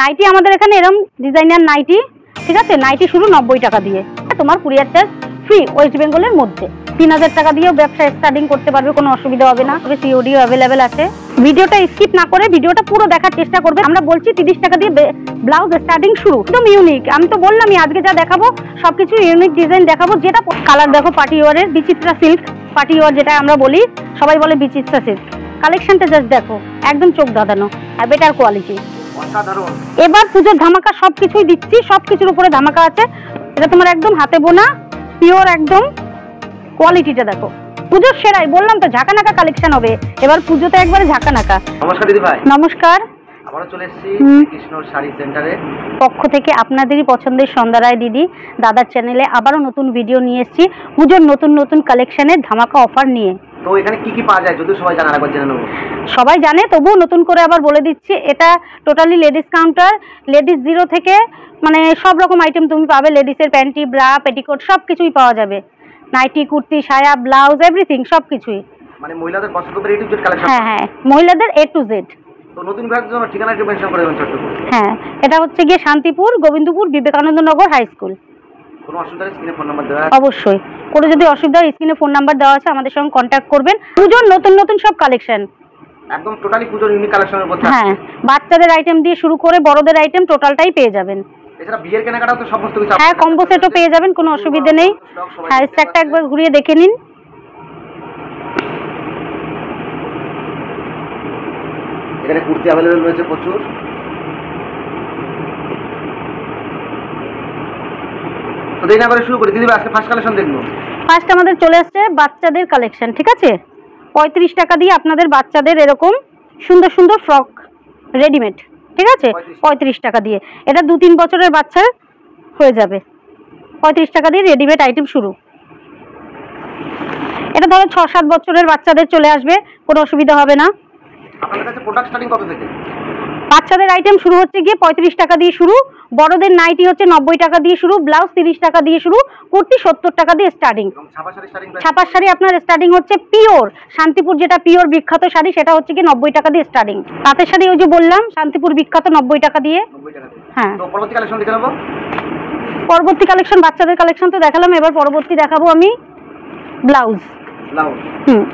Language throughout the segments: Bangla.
নাইটি আমাদের এখানে এরকম ডিজাইনার নাইটি, ঠিক আছে, নাইটি শুরু 90 টাকা দিয়ে। তোমার কুরিয়ার চার্জ ফ্রি ওয়েস্ট বেঙ্গলের মধ্যে। 3000 টাকা দিয়েও ব্যবসা স্টার্টিং করতে পারবে, কোনো অসুবিধা হবে না। তবে সিওডিও অ্যাভেলেবেল আছে। ভিডিওটা স্কিপ না করে ভিডিওটা পুরো দেখার চেষ্টা করবে। আমরা বলছি 30 টাকা দিয়ে ব্লাউজ স্টার্টিং শুরু, একদম ইউনিক। আমি তো বললামই আজকে যা দেখাবো সবকিছু ইউনিক ডিজাইন দেখাবো। যেটা কালার দেখো পার্টি ওয়ারের, বিচিত্রা সিল্ক পার্টি ওয়ার যেটা আমরা বলি, সবাই বলে বিচিত্রা সিল্ক। কালেকশনটা জাস্ট দেখো, একদম চোখ ধাঁধানো আর বেটার কোয়ালিটি। এবার পুজোর ধামাকা সবকিছুই দিচ্ছি, সবকিছুর উপরে ধামাকা আছে। এটা তোমার একদম হাতে বোনা পিওর, একদম কোয়ালিটিটা দেখো। পুজোর সেরাই বললাম তো, ঝাঁকানাকা কালেকশন হবে এবার পুজোতে, একবারে ঝাঁকানাকা। নমস্কার দিদি ভাই। নমস্কার। আমরা চলে এসেছি কৃষ্ণর শাড়ি সেন্টারে পক্ষ থেকে আপনাদেরই পছন্দের সন্ধ্যা রায় দিদি দাদার চ্যানেলে আবারও নতুন ভিডিও নিয়ে এসেছি পুজোর নতুন নতুন কালেকশনের ধামাকা অফার নিয়ে। তো এখানে কি কি পাওয়া যায় যদি সবাই জানার একবার জেনে নেব। সবাই জানে, তবুও নতুন করে আবার বলে দিচ্ছি। এটা totally ladies counter, ladies zero থেকে মানে সব রকম আইটেম তুমি পাবে। লেডিসের প্যান্টি, ব্রা, পেটিকোট সব কিছুই পাওয়া যাবে। নাইটি, কুর্তি, সায়া, ব্লাউজ, এভরিথিং সব কিছুই। মানে মহিলাদের পছন্দ করে এ টু জেড কালেকশন। হ্যাঁ হ্যাঁ, মহিলাদের এ টু জেড। তো নতুন গ্রাহকদের জন্য ঠিকানা একটু মেনশন করে দেবেন ছোট্ট করে। হ্যাঁ, এটা হচ্ছে গিয়ে শান্তিপুর, গোবিন্দপুর, বিবেকানন্দ নগর হাই স্কুল। কোনো অসুবিধা নেই, স্ক্রিনে ফোন নাম্বার দেওয়া আছে। অবশ্যই, কোনো যদি অসুবিধা হয় স্ক্রিনে ফোন নাম্বার দেওয়া আছে, আমাদের সঙ্গে কন্ট্যাক্ট করবেন। পুজোর নতুন নতুন সব কালেকশন, একদম টোটালি পুজোর ইউনিক কালেকশনের উপর। হ্যাঁ, বাচ্চাদের আইটেম দিয়ে শুরু করে বড়দের আইটেম টোটালটাই পেয়ে যাবেন। এছাড়া বিয়ের কেনাকাটাও তো সমস্ত কিছু। হ্যাঁ, কম্বো সেটও পেয়ে যাবেন, কোনো অসুবিধা নেই। হ্যাঁ, স্ট্যাকটা একবার ঘুরিয়ে দেখে নিন। এখানে কুর্তি অ্যাভেলেবেল রয়েছে প্রচুর। তো দেরি না করে শুরু করি দিদি ভাই, আজকে ফার্স্ট কালেকশন দেখবো। ফার্স্ট আমাদের চলে আসছে বাচ্চাদের কালেকশন, ঠিক আছে। 35 টাকা দিয়ে আপনাদের বাচ্চাদের এরকম সুন্দর সুন্দর ফ্রক রেডিমেড, ঠিক আছে, 35 টাকা দিয়ে। এটা 2-3 বছরের বাচ্চার হয়ে যাবে। 35 টাকা দিয়ে রেডিমেড আইটেম শুরু। এটা ধরো 6-7 বছরের বাচ্চাদের চলে আসবে, কোনো অসুবিধা হবে না। আপনাদের কাছে প্রোডাক্ট স্টার্টিং কত থেকে? বাচ্চাদের আইটেম শুরু হচ্ছে গিয়ে 35 টাকা দিয়ে শুরু, বড়দের নাইটি হচ্ছে 90 টাকা দিয়ে শুরু, ব্লাউজ 30 টাকা দিয়ে শুরু, কুর্তি 70 টাকা দিয়ে স্টার্টিং। ছাপা শাড়ি আপনার স্টার্টিং হচ্ছে পিওর শান্তিপুর, যেটা পিওর বিখ্যাত শাড়ি, সেটা হচ্ছে কি 90 টাকা দিয়ে স্টার্টিং। তাঁতের শাড়ি ওই যে বললাম শান্তিপুর বিখ্যাত, 90 টাকা দিয়ে। হ্যাঁ, তো পরবর্তী কালেকশন দেখে নেব। পরবর্তী কালেকশন বাচ্চাদের কালেকশন তো দেখালাম, এবার পরবর্তী দেখাবো আমি ব্লাউজ।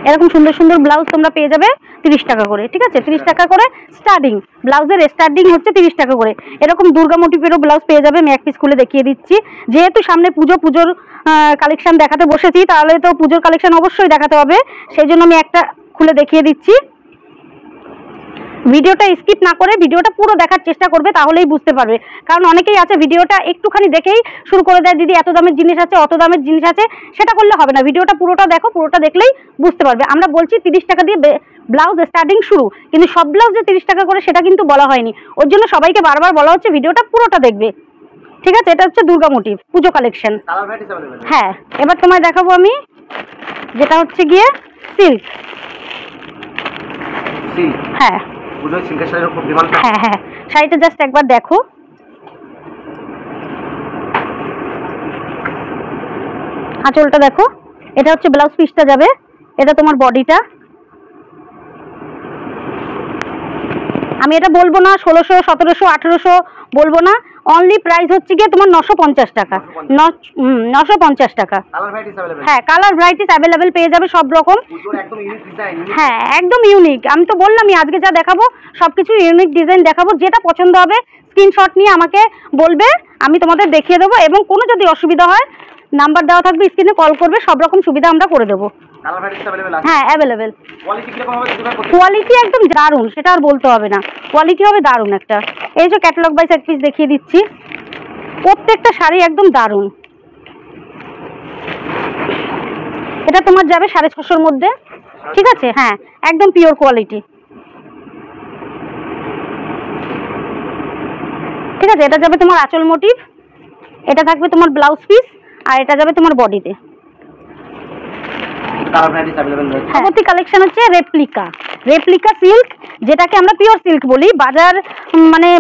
এরকম সুন্দর সুন্দর ব্লাউজ তোমরা পেয়ে যাবে 30 টাকা করে, ঠিক আছে। 30 টাকা করে স্টার্টিং, ব্লাউজের স্টার্টিং হচ্ছে 30 টাকা করে। এরকম দুর্গা মোটিভেরও ব্লাউজ পেয়ে যাবে। আমি এক পিস খুলে দেখিয়ে দিচ্ছি, যেহেতু সামনে পুজোর কালেকশন দেখাতে বসেছি, তাহলে তো পুজোর কালেকশন অবশ্যই দেখাতে হবে, সেই জন্য আমি একটা খুলে দেখিয়ে দিচ্ছি। ভিডিওটা স্কিপ না করে ভিডিওটা পুরো দেখার চেষ্টা করবে, তাহলেই বুঝতে পারবে। কারণ অনেকেই আছে ভিডিওটা একটুখানি দেখেই শুরু করে দেয়, দিদি এত দামের জিনিস আছে, অত দামের জিনিস আছে, সেটা করলে হবে না। ভিডিওটা পুরোটা দেখো, পুরোটা দেখলেই বুঝতে পারবে। আমরা বলছি 30 টাকা দিয়ে ব্লাউজ স্টার্টিং শুরু, কিন্তু সব ব্লাউজ যে 30 টাকা করে সেটা কিন্তু বলা হয়নি। ওর জন্য সবাইকে বারবার বলা হচ্ছে ভিডিওটা পুরোটা দেখবে, ঠিক আছে। এটা হচ্ছে দুর্গা মোটিভ পুজো কালেকশন। হ্যাঁ, এবার তোমায় দেখাবো আমি যেটা হচ্ছে গিয়ে সিল্ক। হ্যাঁ হ্যাঁ হ্যাঁ, শাড়িটা জাস্ট একবার দেখো। আঁচলটা দেখো, এটা হচ্ছে ব্লাউজ পিসটা যাবে, এটা তোমার বডিটা। আমি এটা বলবো না 1600, 1700, 1800 বলবো না, অনলি প্রাইস হচ্ছে গিয়ে তোমার 950 টাকা। 950 টাকা। হ্যাঁ, কালার ভ্যারাইটিস অ্যাভেলেবেল পেয়ে যাবে সব রকম। হ্যাঁ, একদম ইউনিক। আমি তো বললামই আজকে যা দেখাবো সবকিছু ইউনিক ডিজাইন দেখাবো। যেটা পছন্দ হবে স্ক্রিনশট নিয়ে আমাকে বলবে, আমি তোমাদের দেখিয়ে দেবো। এবং কোনো যদি অসুবিধা হয় নাম্বার দেওয়া থাকবে, স্ক্রিনে কল করবে, সব রকম সুবিধা আমরা করে দেবো। হ্যাঁ, অ্যাভেলেবেল। কোয়ালিটি একদম দারুণ, সেটা আর বলতে হবে না, কোয়ালিটি হবে দারুণ একটা। এই যে ক্যাটালগ বাই এক পিস দেখিয়ে দিচ্ছি, প্রত্যেকটা শাড়ি একদম দারুণ। এটা তোমার যাবে 650-র মধ্যে, ঠিক আছে। হ্যাঁ, একদম পিওর কোয়ালিটি, ঠিক আছে। এটা যাবে তোমার আঁচল মোটিভ, এটা থাকবে তোমার ব্লাউজ পিস, আর এটা যাবে তোমার বডিতে। পরবর্তী কালেকশন হচ্ছে রেপ্লিকা সিল্ক, যেটাকে আমরা পিওর সিল্ক বলি।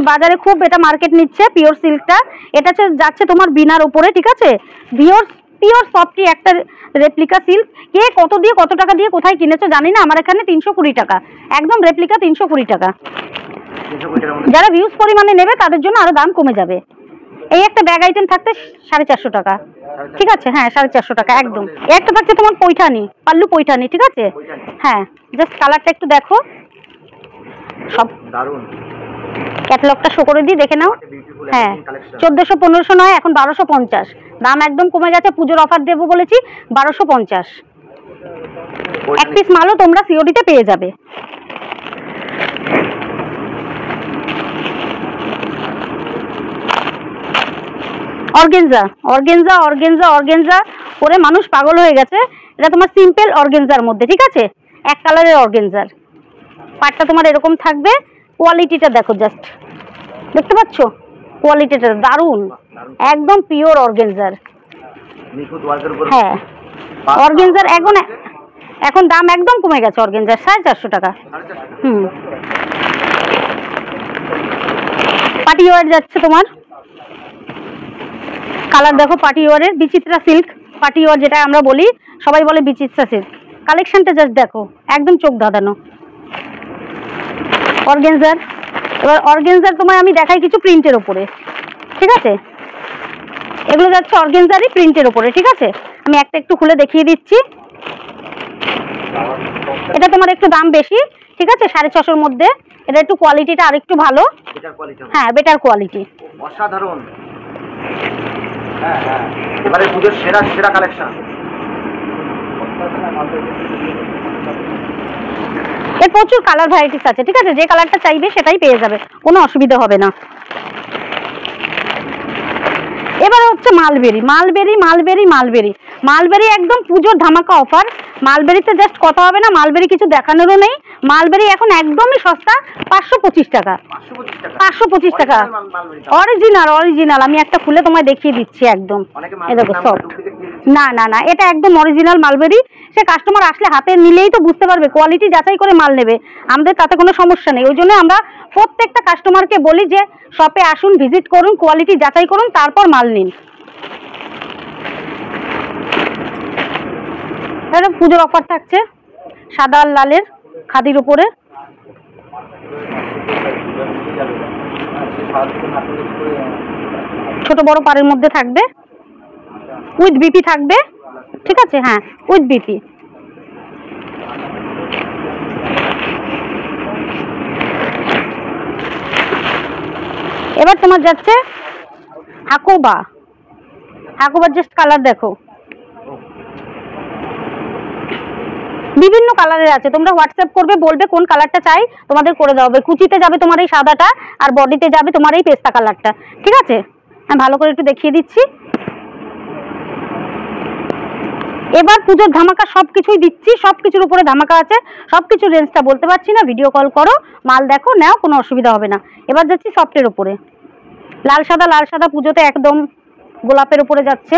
বাজারে খুব এটা মার্কেট নিচ্ছে পিওর সিল্কটা। এটা যাচ্ছে তোমার বিনার উপরে, ঠিক আছে। পিওর সফটি একটা রেপ্লিকা সিল্ক। কে কত দিয়ে কত টাকা দিয়ে কোথায় কিনেছো জানি না, আমার এখানে 320 টাকা, একদম রেপ্লিকা 320 টাকা। 320 টাকার মধ্যে যারা ভিউজ পরিমাণে নেবে তাদের জন্য আরো দাম কমে যাবে। এই একটা ব্যাগ আইটেম থাকতে 450 টাকা, ঠিক আছে? হ্যাঁ 450 টাকা একদম। একটা থাকছে তোমার পৈঠানি, পাল্লু পৈঠানি, ঠিক আছে? হ্যাঁ জাস্ট কালারটা একটু দেখো, সব দারুন। ক্যাটালগটা শো করে দিই, দেখে নাও। হ্যাঁ 1400-1500 নয়, এখন 1250। দাম একদম কমে গেছে, পুজোর অফার দেবো বলেছি 1250। এক পিস মালও তোমরা সিওডিতে পেয়ে যাবে। অর্গেনজা, অর্গেনজা, অর্গেনজা, অর্গেনজা করে মানুষ পাগল হয়ে গেছে। এটা তোমার সিম্পল অর্গেনজার মধ্যে, ঠিক আছে? এক কালারের অর্গেনজার, পাটটা তোমার এরকম থাকবে। কোয়ালিটিটা দেখো, জাস্ট দেখতে পাচ্ছ কোয়ালিটিটা দারুন, একদম পিওর অর্গেনজার। হ্যাঁ অর্গেনজার এখন দাম একদম কমে গেছে, অর্গেনজার 450 টাকা। পার্টি ওয়ার যাচ্ছে তোমার, কালার দেখো পার্টি ওয়ারের, বিচিত্রা সিল্ক পার্টি ওয়ার যেটা আমরা বলি, সবাই বলে বিচিত্রা সিল্ক। কালেকশনটা জাস্ট দেখো, একদম চোখ ধাঁধানো অর্গেনজার। এবার অর্গেনজার তোমায় আমি দেখাই কিছু প্রিন্টের ওপরে, ঠিক আছে? এগুলো যাচ্ছে অর্গেনজারই প্রিন্টের ওপরে, ঠিক আছে? আমি একটা একটু খুলে দেখিয়ে দিচ্ছি। এটা তোমার একটু দাম বেশি, ঠিক আছে? 650-র মধ্যে। এটা একটু কোয়ালিটিটা আরেকটু ভালো। হ্যাঁ বেটার কোয়ালিটি, অসাধারণ। হ্যাঁ হ্যাঁ, এবারে পুজোর সেরা সেরা কালেকশন। এর প্রচুর কালার ভ্যারাইটিস আছে, ঠিক আছে? যে কালারটা চাইবে সেটাই পেয়ে যাবে, কোনো অসুবিধা হবে না। এবারে হচ্ছে mulberry, mulberry, mulberry, mulberry, mulberry একদম পুজোর ধামাকা অফার। মালবেরিতে জাস্ট কথা হবে না, মালবেরি কিছু দেখানোরও নেই। মালবেরি এখন একদমই সস্তা, 525 টাকা। 525 টাকা অরিজিনাল, অরিজিনাল। আমি একটা খুলে তোমায় দেখিয়ে দিচ্ছি একদম, এই দেখো সফট। না না না, এটা একদম অরিজিনাল মালবেরি। সে কাস্টমার আসলে হাতে নিলেই তো বুঝতে পারবে, কোয়ালিটি যাচাই করে মাল নেবে, আমাদের তাতে কোনো সমস্যা নেই। ওই জন্য আমরা প্রত্যেকটা কাস্টমারকে বলি যে শপে আসুন, ভিজিট করুন, কোয়ালিটি যাচাই করুন, তারপর মাল নিন। এটা পুজোর অফার থাকছে, সাদা আর লালের খাদির উপরে। ছোট বড় পাড়ের মধ্যে থাকবে, উইথ বিপি থাকবে, ঠিক আছে? হ্যাঁ উইথ বিপি। এবার তোমার যাচ্ছে হাকোবা, হাকোবার জাস্ট কালার দেখো, বিভিন্ন কালারের আছে। তোমরা হোয়াটসঅ্যাপ করবে, বলবে কোন কালারটা চাই, তোমাদের করে দেওয়া হবে। কুচিতে যাবে তোমার এই সাদাটা, আর বডিতে যাবে তোমার এই পেস্তা কালারটা, ঠিক আছে? আমি ভালো করে একটু দেখিয়ে দিচ্ছি। এবার পুজোর ধামাকা সবকিছুই দিচ্ছি, সবকিছুর উপরে ধামাকা আছে। সবকিছুর রেঞ্জটা বলতে পারছি না, ভিডিও কল করো, মাল দেখো, নাও, কোনো অসুবিধা হবে না। এবার যাচ্ছি সফটের উপরে, লাল সাদা, লাল সাদা পুজোতে একদম গোলাপের উপরে যাচ্ছে।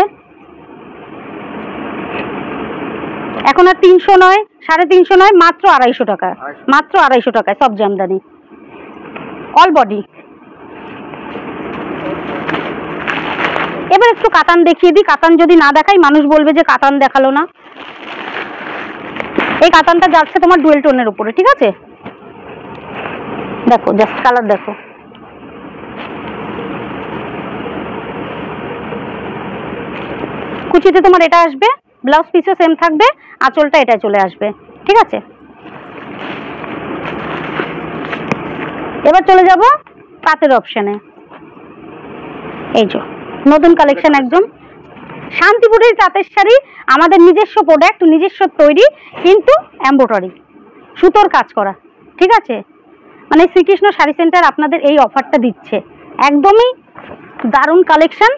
এখন আর 300 নয়, 350 নয়, মাত্র 250 টাকা, মাত্র 250 টাকায় সব জামদানি, অল বডি। এবার একটু কাতান দেখিয়ে দিই। কাতান যদি না দেখাই মানুষ বলবে যে কাতান দেখালো না। এই কাতানটা যাচ্ছে তোমার ডুয়েল টোনের উপরে, ঠিক আছে? দেখো জাস্ট কালার দেখো, কুচিতে তোমার এটা আসবে, ব্লাউজ পিসও সেম থাকবে, আঁচলটা এটা চলে আসবে, ঠিক আছে? এবার চলে যাব তাঁতের অপশনে। এই যে নতুন কালেকশন, একদম শান্তিপুরের তাঁতের শাড়ি, আমাদের নিজস্ব প্রোডাক্ট, নিজস্ব তৈরি, কিন্তু এমব্রয়ডারি সুতোর কাজ করা, ঠিক আছে? মানে শ্রীকৃষ্ণ শাড়ি সেন্টার আপনাদের এই অফারটা দিচ্ছে, একদমই দারুণ কালেকশন।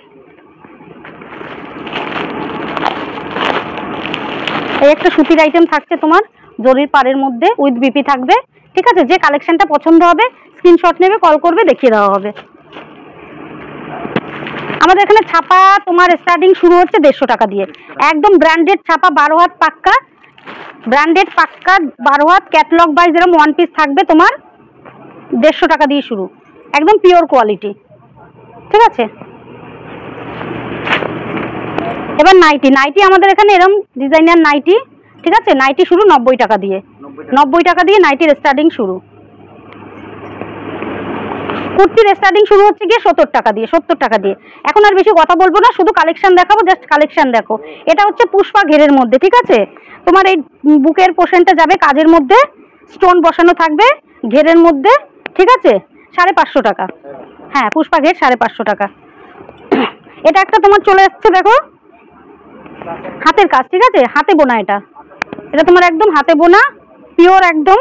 এই একটা সুতির আইটেম থাকছে তোমার জরির পাড়ের মধ্যে, উইথ বিপি থাকবে, ঠিক আছে? যে কালেকশনটা পছন্দ হবে স্ক্রিনশট নেবে, কল করবে, দেখিয়ে দেওয়া হবে। আমাদের এখানে ছাপা তোমার স্টার্টিং শুরু হচ্ছে 150 টাকা দিয়ে, একদম ব্র্যান্ডেড ছাপা, 12 হাত পাক্কা, ব্র্যান্ডেড পাক্কা 12 হাত ক্যাটালগ বাই, যেরকম ওয়ান পিস থাকবে তোমার 150 টাকা দিয়ে শুরু, একদম পিওর কোয়ালিটি, ঠিক আছে? এবার নাইটি, নাইটি আমাদের এখানে এরকম ডিজাইনার নাইটি, ঠিক আছে? নাইটি শুরু 90 টাকা দিয়ে, 90 টাকা দিয়ে নাইটির স্টার্টিং শুরু। কুর্তির স্টার্টিং শুরু হচ্ছে গিয়ে 70 টাকা দিয়ে, 70 টাকা দিয়ে। এখন আর বেশি কথা বলবো না, শুধু কালেকশন দেখাবো, জাস্ট কালেকশন দেখো। এটা হচ্ছে পুষ্পা ঘেরের মধ্যে, ঠিক আছে? তোমার এই বুকের পোর্শনটা যাবে কাজের মধ্যে, স্টোন বসানো থাকবে ঘেরের মধ্যে, ঠিক আছে? 550 টাকা। হ্যাঁ, পুষ্পা ঘের 550 টাকা। এটা একটা তোমার চলে যাচ্ছে দেখো, হাতের কাজ, ঠিক আছে? হাতে বোনা এটা, এটা তোমার একদম হাতে বোনা, পিওর একদম।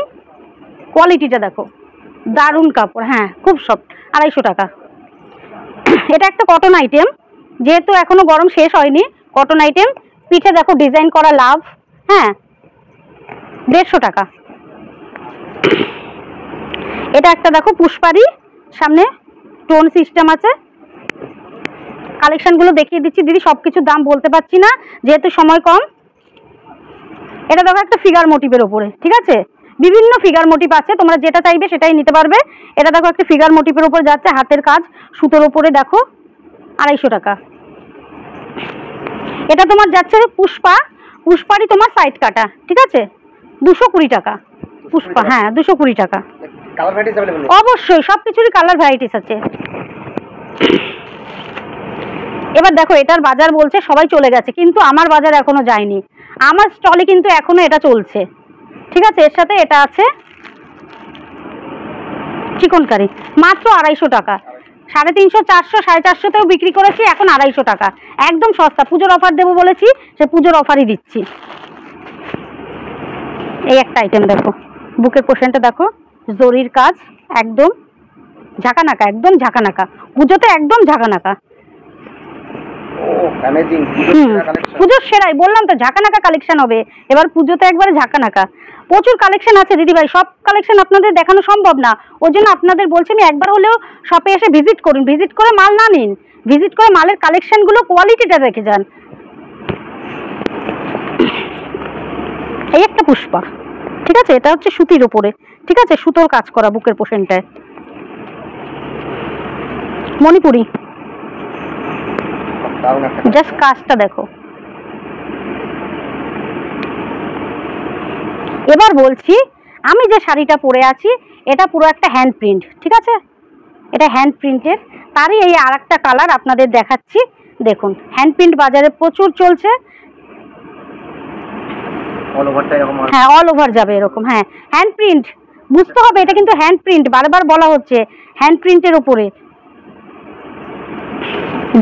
কোয়ালিটিটা দেখো, দারুণ কাপড়, হ্যাঁ খুব সফট। 250 টাকা। এটা একটা কটন আইটেম, যেহেতু এখনো গরম শেষ হয়নি, কটন আইটেম। পিঠে দেখো ডিজাইন করা লাভ, হ্যাঁ 150 টাকা। এটা একটা দেখো পুষ্পারি, সামনে টোন সিস্টেম আছে। কালেকশনগুলো দেখিয়ে দিচ্ছি দিদি, সবকিছুর দাম বলতে পারছি না যেহেতু সময় কম। এটা দেখো একটা ফিগার মোটিভের ওপরে, ঠিক আছে? বিভিন্ন ফিগার মোটিভ আছে, তোমরা যেটা চাইবে সেটাই নিতে পারবে। এটা দেখো একটা ফিগার মোটিভের উপর যাচ্ছে, হাতের কাজ, সুতোর উপরে দেখো 250 টাকা। এটা তোমার যাচ্ছে পুষ্পারি তোমার সাইড কাটা, ঠিক আছে? 220 টাকা পুষ্পা, হ্যাঁ 220 টাকা। Colour varieties available? অবশ্যই, সবকিছুরই কালার ভ্যারাইটিস আছে। এবার দেখো এটার বাজার বলছে সবাই চলে গেছে, কিন্তু আমার বাজার এখনো যায়নি, আমার স্টলে কিন্তু এখনো এটা চলছে, ঠিক আছে? এর সাথে এটা আছে চিকনকারি, মাত্র 250 টাকা। 350, 400, 450তেও বিক্রি করেছি, এখন 250 টাকা, একদম সস্তা। পুজোর অফার দেবো বলেছি, সে পুজোর অফারই দিচ্ছি। এই একটা আইটেম দেখো, বুকের পোর্শনটা দেখো, জরির কাজ, একদম ঝাঁকানাকা, একদম ঝাঁকানাকা, পুজোতে একদম ঝাঁকানাকা। পুজোর সেরাই বললাম তো, ঝাঁকানাকা কালেকশন হবে এবার পুজোতে, একবারে ঝাঁকানাকা। প্রচুর কালেকশন আছে দিদিভাই, সব কালেকশন আপনাদের দেখানো সম্ভব না, ওই জন্য আপনাদের বলছি আমি একবার হলেও শপে এসে ভিজিট করুন, ভিজিট করে মাল না নিন, ভিজিট করে মালের কালেকশনগুলো কোয়ালিটিটা দেখে যান। এই একটা পুষ্পা, ঠিক আছে? এটা হচ্ছে সুতির উপরে, ঠিক আছে? সুতোর কাজ করা বুকের পোর্শনটায়, মণিপুরি, জাস্ট কাজটা দেখো। এবার বলছি, আমি যে শাড়িটা পরে আছি এটা পুরো একটা হ্যান্ড প্রিন্ট, ঠিক আছে? এটা হ্যান্ড প্রিন্টের, তারই এই আর একটা কালার আপনাদের দেখাচ্ছি। দেখুন, হ্যান্ড প্রিন্ট বাজারে প্রচুর চলছে, হ্যাঁ অল ওভার যাবে এরকম, হ্যাঁ হ্যান্ড প্রিন্ট বুঝতে হবে, এটা কিন্তু হ্যান্ড প্রিন্ট, বারবার বলা হচ্ছে হ্যান্ড প্রিন্টের উপরে।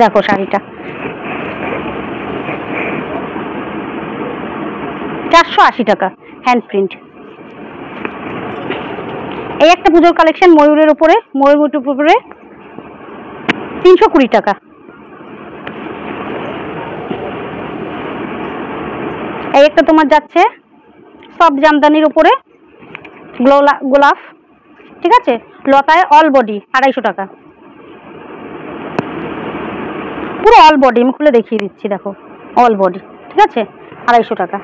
দেখো শাড়িটা 480 টাকা, হ্যান্ড প্রিন্ট। এই একটা পুজোর কালেকশন ময়ূরের উপরে, ময়ূরমুটির উপরে 320 টাকা। এই একটা তোমার যাচ্ছে সব জামদানির উপরে গোলাপ, ঠিক আছে? লতায় অল বডি 250 টাকা, পুরো অল বডি, আমি খুলে দেখিয়ে দিচ্ছি দেখো, অল বডি, ঠিক আছে? 250 টাকা।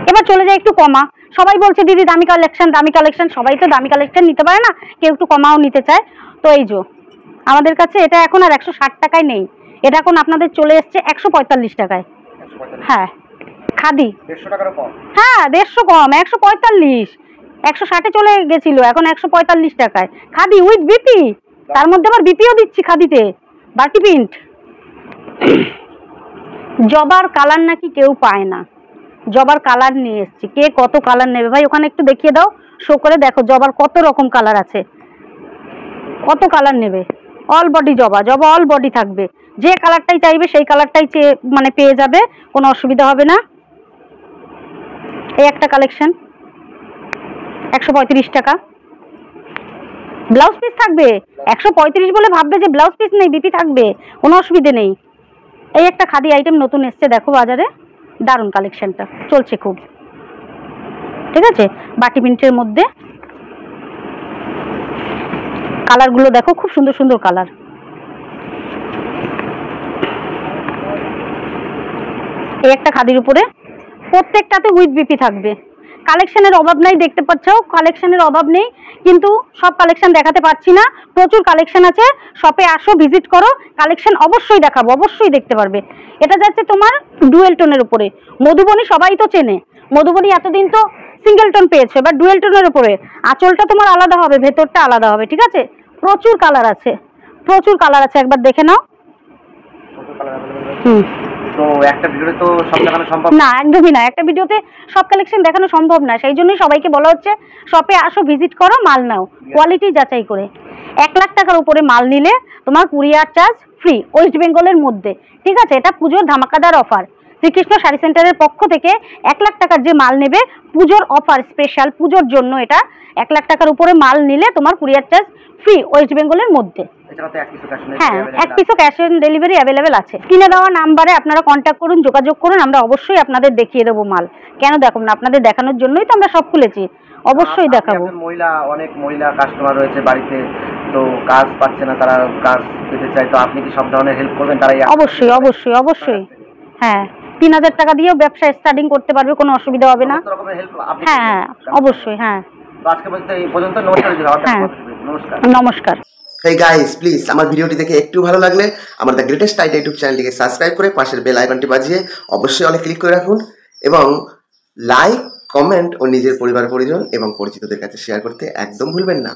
এবার চলে যায় একটু কমা, সবাই বলছে দিদি দামি কালেকশন, দামি কালেকশন, সবাই তো দামি কালেকশন নিতে পারে না, কেউ একটু কমাও নিতে চায়। তো এই যে আমাদের কাছে এটা এখন আর 160 টাকায় নেই, এটা এখন আপনাদের চলে এসছে 145 টাকায়। হ্যাঁ খাদি 150 টাকারও কম, হ্যাঁ 150 কম, 145, 160-এ চলে গেছিল, এখন 145 টাকায়। খাদি উইথ বিপি, তার মধ্যে আবার বিপিও দিচ্ছি খাদিতে, বাটি প্রিন্ট। জবার কালার নাকি কেউ পায় না, জবার কালার নিয়ে এসছি, কে কত কালার নেবে ভাই ওখানে একটু দেখিয়ে দাও, শো করে দেখো জবার কত রকম কালার আছে, কত কালার নেবে। অল বডি জবা, জবা অল বডি থাকবে, যে কালারটাই চাইবে সেই কালারটাই মানে পেয়ে যাবে, কোনো অসুবিধা হবে না। এই একটা কালেকশন 135 টাকা, ব্লাউজ পিস থাকবে। 135 বলে ভাববে যে ব্লাউজ পিস নেই, বিপি থাকবে, কোনো অসুবিধে নেই। এই একটা খাদি আইটেম নতুন এসছে দেখো বাজারে, দারুণ কালেকশনটা চলছে খুব, ঠিক আছে? বাটি প্রিন্টের মধ্যে কালারগুলো দেখো, খুব সুন্দর সুন্দর কালার। এই একটা খাদির উপরে, প্রত্যেকটাতে উইথ বিপি থাকবে, কালেকশনের অভাব নাই, দেখতে পাচ্ছ কালেকশনের অভাব নেই, কিন্তু সব কালেকশন দেখাতে পারছি না, প্রচুর কালেকশন আছে, শপে আসো, ভিজিট করো, কালেকশন অবশ্যই দেখাবো, অবশ্যই দেখতে পারবে। এটা যাচ্ছে তোমার ডুয়েল টোনের উপরে, মধুবনী সবাই তো চেনে, মধুবনী এতদিন তো সিঙ্গেল টোন পেয়েছো, এবার ডুয়েল টোনের উপরে আঁচলটা তোমার আলাদা হবে, ভেতরটা আলাদা হবে, ঠিক আছে? প্রচুর কালার আছে, প্রচুর কালার আছে, একবার দেখে নাও। তো একটা ভিডিওতে তো সব দেখানো সম্ভব না, একদমই না, একটা ভিডিওতে সব কালেকশন দেখানো সম্ভব না। সেই জন্যই সবাইকে বলা হচ্ছে শপে আসো, ভিজিট করো, মাল নাও, কোয়ালিটি যাচাই করে। 1 লাখ টাকার উপরে মাল নিলে তোমার কুরিয়ার চার্জ ফ্রি, ওয়েস্ট বেঙ্গলের মধ্যে, ঠিক আছে? এটা পুজোর ধামাকাদার অফার। শ্রীকৃষ্ণ শাড়ি সেন্টারের পক্ষ থেকে 1 লাখ টাকার যে মাল নেবে, পুজোর অফার, স্পেশাল পুজোর জন্য এটা। 1 লাখ টাকার উপরে মাল নিলে তোমার কুরিয়ার চার্জ ফ্রি, ওয়েস্ট বেঙ্গলের মধ্যে। হ্যাঁ, 1 পিসও ক্যাশ অন ডেলিভারি অ্যাভেলেবেল আছে। স্ক্রিনে দেওয়া নাম্বারে আপনারা কন্ট্যাক্ট করুন, যোগাযোগ করুন, আমরা অবশ্যই আপনাদের দেখিয়ে দেবো মাল। কেন দেখাবো না? আপনাদের দেখানোর জন্যই তো আমরা সব খুলেছি, অবশ্যই দেখাবো। অনেক মহিলা কাস্টমার রয়েছে বাড়িতে, তো কাজ পাচ্ছে না, তারা কাজ পেতে চায়, তো আপনি কি সব ধরনের হেল্প করবেন? তারা অবশ্যই অবশ্যই অবশ্যই, হ্যাঁ, 3000 টাকা দিয়েও ব্যবসা স্টার্টিং করতে পারবে, কোনো অসুবিধা হবে না। হ্যাঁ হ্যাঁ, অবশ্যই, হ্যাঁ। আজকে এই পর্যন্ত, নমস্কার। নমস্কার। হেই গাইস, প্লিজ আমার ভিডিওটি দেখে একটু ভালো লাগলে আমার দ্য গ্রেটেস্ট আইডিয়া ইউটিউব চ্যানেলটিকে সাবস্ক্রাইব করে পাশের বেল আইকনটি বাজিয়ে অবশ্যই অনেক ক্লিক করে রাখুন, এবং লাইক, কমেন্ট ও নিজের পরিবার পরিজন এবং পরিচিতদের কাছে শেয়ার করতে একদম ভুলবেন না।